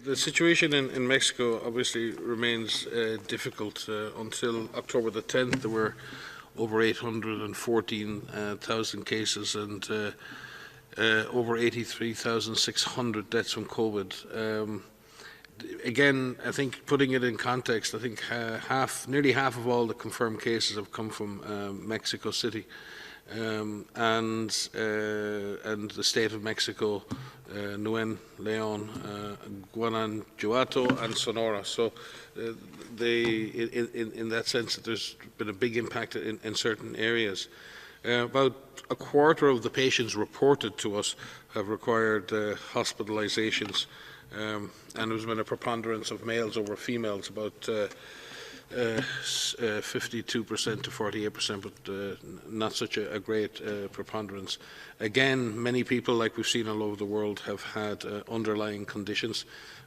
The situation in Mexico obviously remains difficult. Until October the 10th, there were over 814,000 cases and over 83,600 deaths from COVID. Again, I think putting it in context, I think nearly half of all the confirmed cases have come from Mexico City and the state of Mexico, Nuevo León, Guanajuato, and Sonora. So, in that sense, there's been a big impact in certain areas. About a quarter of the patients reported to us have required hospitalizations, and there's been a preponderance of males over females, about 52% to 48%, but not such a great preponderance. Again, many people, like we've seen all over the world, have had underlying conditions,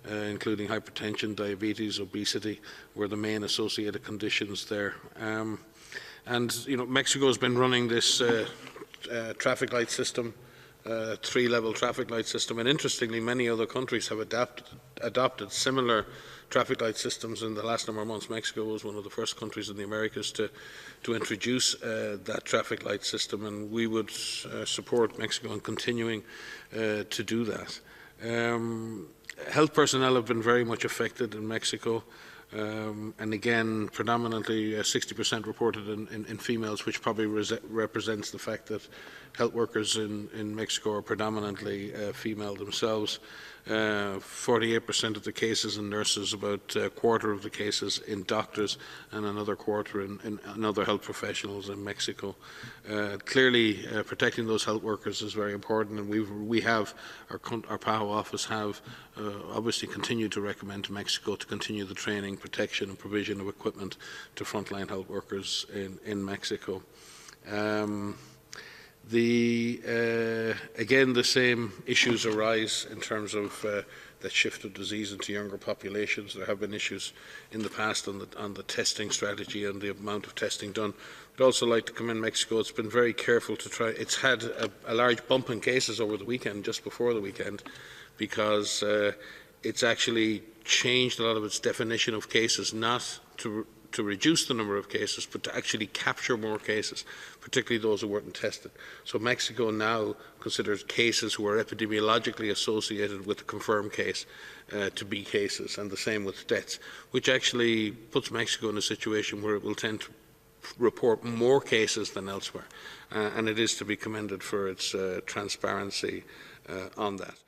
including hypertension, diabetes, obesity, were the main associated conditions there. And Mexico has been running this traffic light system, three-level traffic light system, and interestingly, many other countries have adopted similar traffic light systems in the last number of months. Mexico was one of the first countries in the Americas to introduce that traffic light system, and we would support Mexico in continuing to do that. Health personnel have been very much affected in Mexico. And again, predominantly 60% reported in females, which probably represents the fact that health workers in Mexico are predominantly female themselves. 48% of the cases in nurses, about a quarter of the cases in doctors, and another quarter in other health professionals in Mexico. Clearly, protecting those health workers is very important, and we have, our PAHO office have obviously continued to recommend to Mexico to continue the training, protection and provision of equipment to frontline health workers in Mexico. Again, the same issues arise in terms of that shift of disease into younger populations. There have been issues in the past on the testing strategy and the amount of testing done. I'd also like to commend Mexico. It's been very careful to try. It's had a large bump in cases over the weekend, just before the weekend, because it's actually changed a lot of its definition of cases, not to reduce the number of cases, but to actually capture more cases, particularly those who weren't tested. So Mexico now considers cases who are epidemiologically associated with the confirmed case to be cases, and the same with deaths, which actually puts Mexico in a situation where it will tend to report more cases than elsewhere. And it is to be commended for its transparency on that.